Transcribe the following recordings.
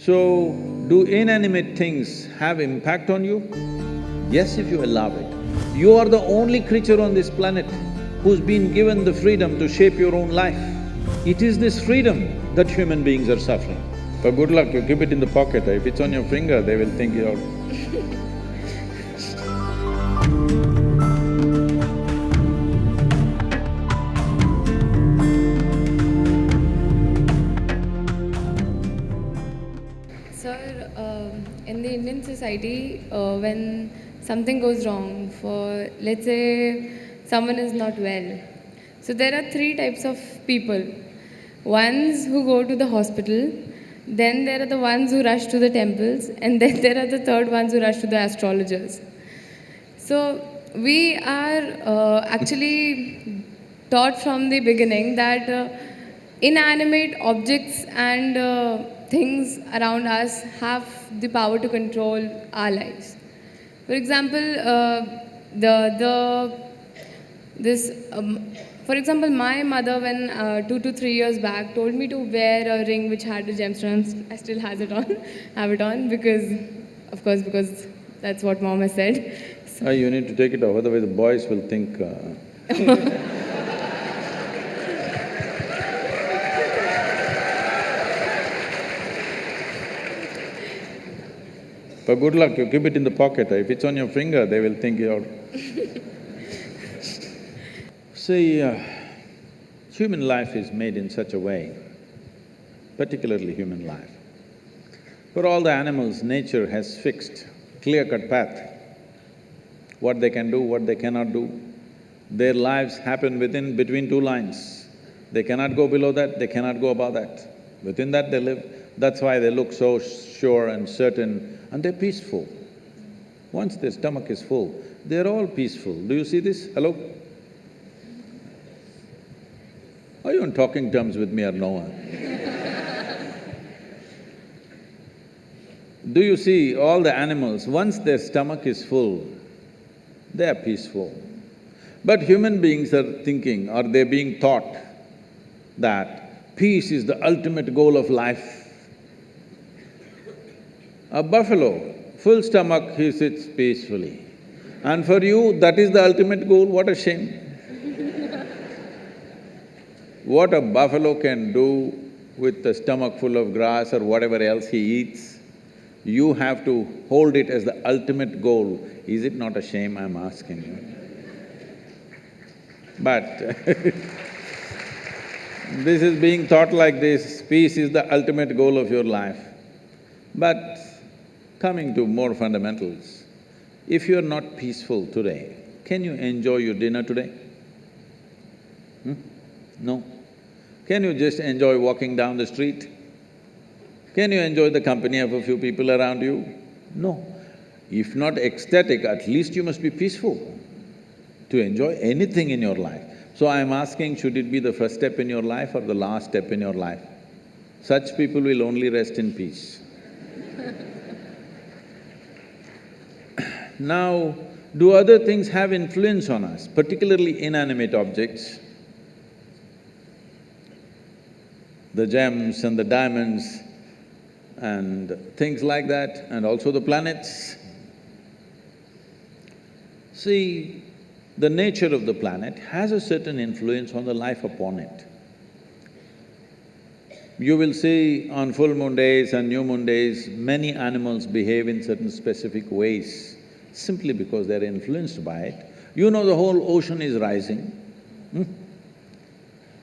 So, do inanimate things have impact on you? Yes, if you allow it. You are the only creature on this planet who's been given the freedom to shape your own life. It is this freedom that human beings are suffering. For good luck, you keep it in the pocket. If it's on your finger, they will think you're… Sir, in the Indian society, when something goes wrong for, let's say, someone is not well, so there are three types of people. Ones who go to the hospital, then there are the ones who rush to the temples, and then there are the third ones who rush to the astrologers. So we are actually taught from the beginning that inanimate objects and things around us have the power to control our lives. For example, for example, my mother, when 2 to 3 years back, told me to wear a ring which had the gemstones. I still have it on, because, of course, because that's what mom has said. You need to take it off, otherwise the boys will think For good luck, you keep it in the pocket. If it's on your finger, they will think you're… See, human life is made in such a way, particularly human life. For all the animals, nature has fixed clear-cut path, what they can do, what they cannot do. Their lives happen between two lines. They cannot go below that, they cannot go above that. Within that they live. That's why they look so sure and certain, and they're peaceful. Once their stomach is full, they're all peaceful. Do you see this? Hello? Are you on talking terms with me or no one? Do you see all the animals, once their stomach is full, they are peaceful. But human beings are thinking, or they're being taught that peace is the ultimate goal of life. A buffalo, full stomach, he sits peacefully. And for you, that is the ultimate goal, what a shame. What a buffalo can do with a stomach full of grass or whatever else he eats, you have to hold it as the ultimate goal. Is it not a shame, I'm asking you? But this is being taught like this, peace is the ultimate goal of your life. But coming to more fundamentals, if you're not peaceful today, can you enjoy your dinner today? No. Can you just enjoy walking down the street? Can you enjoy the company of a few people around you? No. If not ecstatic, at least you must be peaceful to enjoy anything in your life. So I'm asking, should it be the first step in your life or the last step in your life? Such people will only rest in peace. Now, do other things have influence on us, particularly inanimate objects? The gems and the diamonds and things like that, and also the planets. See, the nature of the planet has a certain influence on the life upon it. You will see on full moon days and new moon days, many animals behave in certain specific ways, simply because they're influenced by it. You know the whole ocean is rising.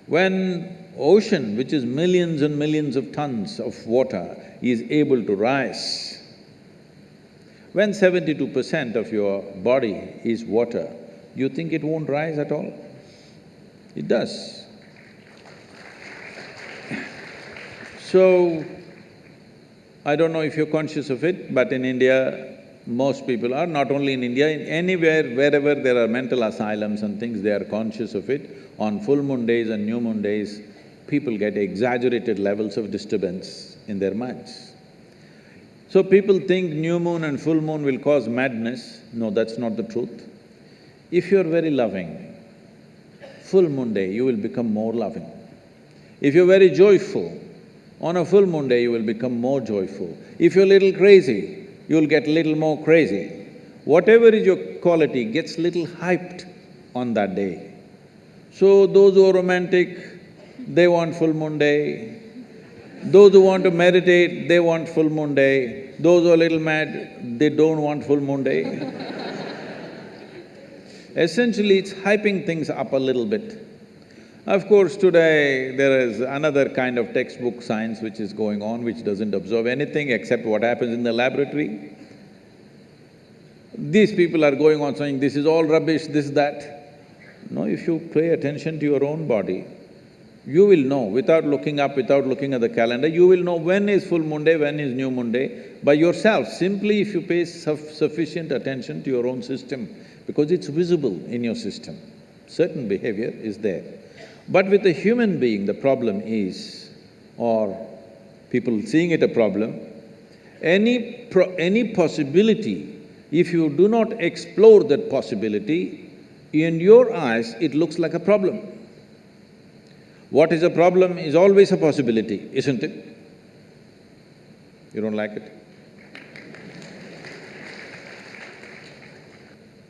When ocean, which is millions and millions of tons of water, is able to rise, when 72% of your body is water, you think it won't rise at all? It does. So, I don't know if you're conscious of it, but in India, most people are, not only in India, in anywhere, wherever there are mental asylums and things, they are conscious of it. On full moon days and new moon days, people get exaggerated levels of disturbance in their minds. So people think new moon and full moon will cause madness. No, that's not the truth. If you're very loving, full moon day you will become more loving. If you're very joyful, On a full moon day, you will become more joyful. If you're a little crazy, you'll get little more crazy. Whatever is your quality gets little hyped on that day. So those who are romantic, they want full moon day. Those who want to meditate, they want full moon day. Those who are a little mad, they don't want full moon day. Essentially, it's hyping things up a little bit. Of course, today there is another kind of textbook science which is going on, which doesn't observe anything except what happens in the laboratory. These people are going on saying, this is all rubbish, this, that. No, if you pay attention to your own body, you will know, without looking up, without looking at the calendar, you will know when is full moon day, when is new moon day, by yourself, simply if you pay sufficient attention to your own system, because it's visible in your system. Certain behavior is there. But with a human being, the problem is, or people seeing it a problem, any possibility, if you do not explore that possibility, in your eyes, it looks like a problem. What is a problem is always a possibility, isn't it? You don't like it?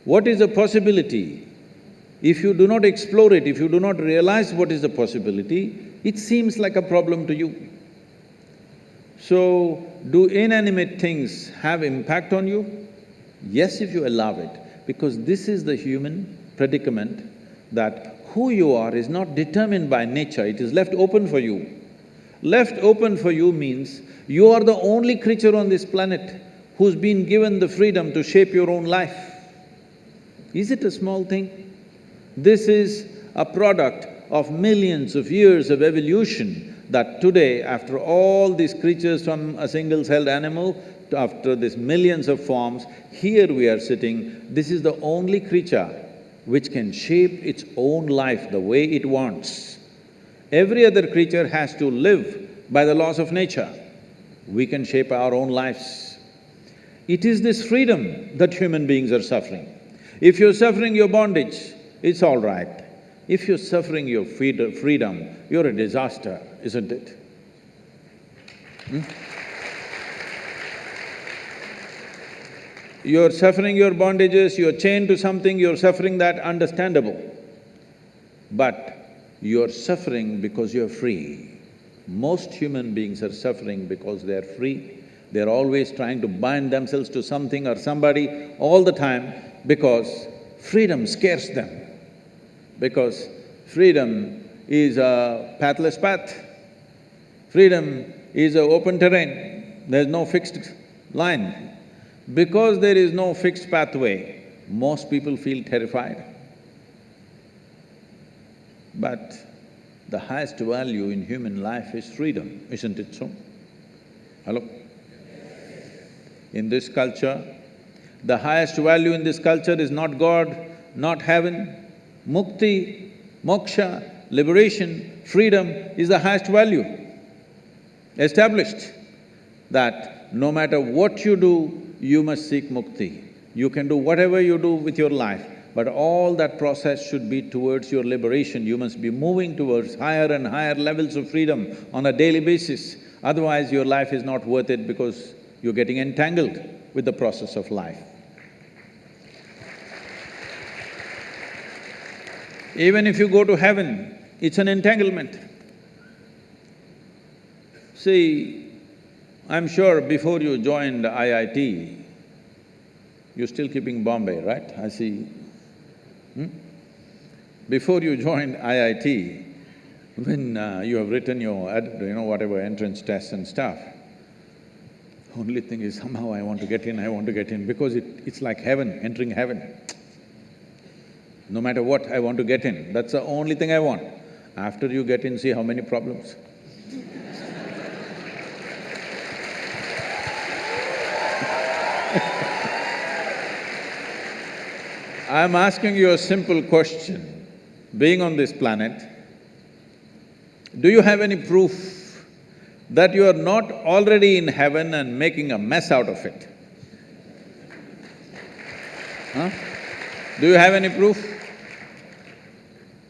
What is a possibility? If you do not explore it, if you do not realize what is the possibility, it seems like a problem to you. So, do inanimate things have impact on you? Yes, if you allow it, because this is the human predicament that who you are is not determined by nature, it is left open for you. Left open for you means you are the only creature on this planet who's been given the freedom to shape your own life. Is it a small thing? This is a product of millions of years of evolution that today, after all these creatures from a single-celled animal, after these millions of forms, here we are sitting, this is the only creature which can shape its own life the way it wants. Every other creature has to live by the laws of nature. We can shape our own lives. It is this freedom that human beings are suffering. If you're suffering your bondage, it's all right. If you're suffering your freedom, you're a disaster, isn't it? You're suffering your bondages, you're chained to something, you're suffering that, understandable. But you're suffering because you're free. Most human beings are suffering because they're free. They're always trying to bind themselves to something or somebody all the time because freedom scares them. Because freedom is a pathless path. Freedom is an open terrain, there's no fixed line. Because there is no fixed pathway, most people feel terrified. But the highest value in human life is freedom, isn't it so? Hello? In this culture, the highest value in this culture is not God, not heaven. Mukti, moksha, liberation, freedom is the highest value. Established that no matter what you do, you must seek mukti. You can do whatever you do with your life, but all that process should be towards your liberation. You must be moving towards higher and higher levels of freedom on a daily basis. Otherwise, your life is not worth it because you're getting entangled with the process of life. Even if you go to heaven, it's an entanglement. See, I'm sure before you joined IIT, you're still keeping Bombay, right? I see. Before you joined IIT, when you have written your whatever entrance tests and stuff, only thing is somehow I want to get in, because it's like heaven, entering heaven. No matter what, I want to get in, that's the only thing I want. After you get in, see how many problems. I'm asking you a simple question. Being on this planet, do you have any proof that you are not already in heaven and making a mess out of it? Huh? Do you have any proof?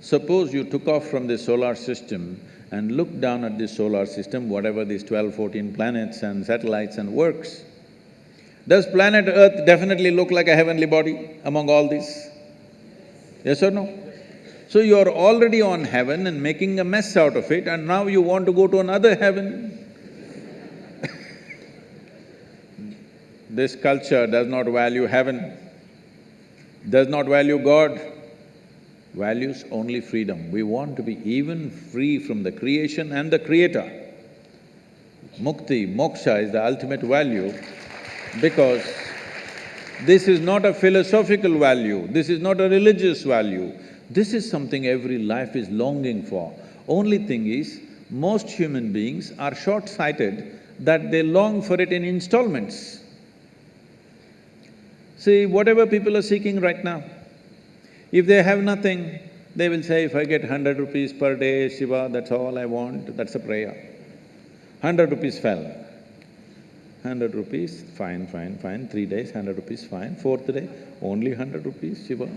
Suppose you took off from the solar system and looked down at the solar system, whatever these 12, 14 planets and satellites and works, does planet Earth definitely look like a heavenly body among all these? Yes or no? So you're already on heaven and making a mess out of it, and now you want to go to another heaven. This culture does not value heaven, does not value God, values only freedom. We want to be even free from the creation and the creator. Mukti, moksha is the ultimate value because this is not a philosophical value, this is not a religious value, this is something every life is longing for. Only thing is, most human beings are short-sighted that they long for it in installments. See, whatever people are seeking right now, if they have nothing, they will say, if I get 100 rupees per day, Shiva, that's all I want, that's a prayer. 100 rupees fell. 100 rupees, fine, 3 days, 100 rupees, fine. 4th day, only 100 rupees, Shiva.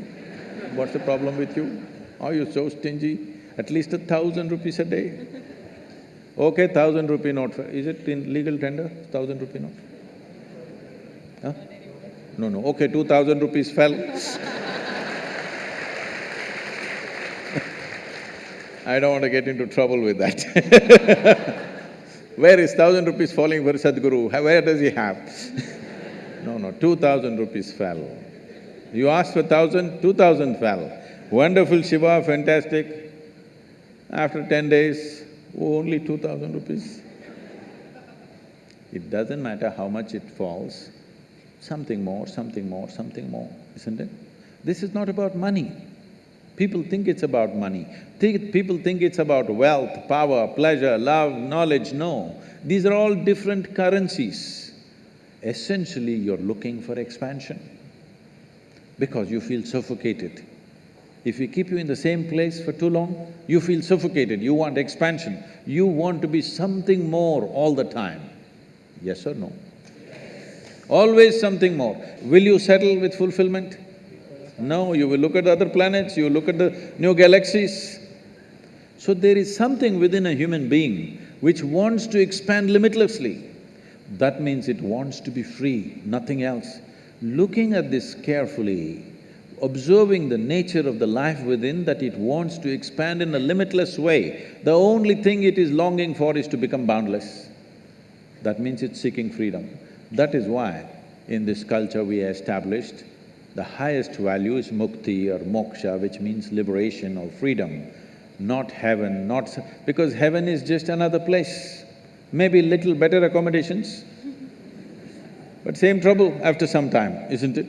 What's the problem with you? Are you so stingy? At least 1,000 rupees a day. Okay, 1,000 rupee note, is it in legal tender, 1,000 rupee note? Huh? No, okay, 2,000 rupees fell. I don't want to get into trouble with that. Where is 1,000 rupees falling for Sadhguru? Where does he have? No, 2,000 rupees fell. You asked for 1,000, 2,000 fell. Wonderful Shiva, fantastic. After 10 days, only 2,000 rupees. It doesn't matter how much it falls, something more, isn't it? This is not about money. People think it's about money. People think it's about wealth, power, pleasure, love, knowledge. No, these are all different currencies. Essentially, you're looking for expansion because you feel suffocated. If we keep you in the same place for too long, you feel suffocated, you want expansion. You want to be something more all the time. Yes or no? Always something more. Will you settle with fulfillment? No, you will look at the other planets, you will look at the new galaxies. So there is something within a human being which wants to expand limitlessly. That means it wants to be free, nothing else. Looking at this carefully, observing the nature of the life within, that it wants to expand in a limitless way, the only thing it is longing for is to become boundless. That means it's seeking freedom. That is why in this culture we established the highest value is mukti or moksha, which means liberation or freedom, not heaven, because heaven is just another place. Maybe little better accommodations, but same trouble after some time, isn't it?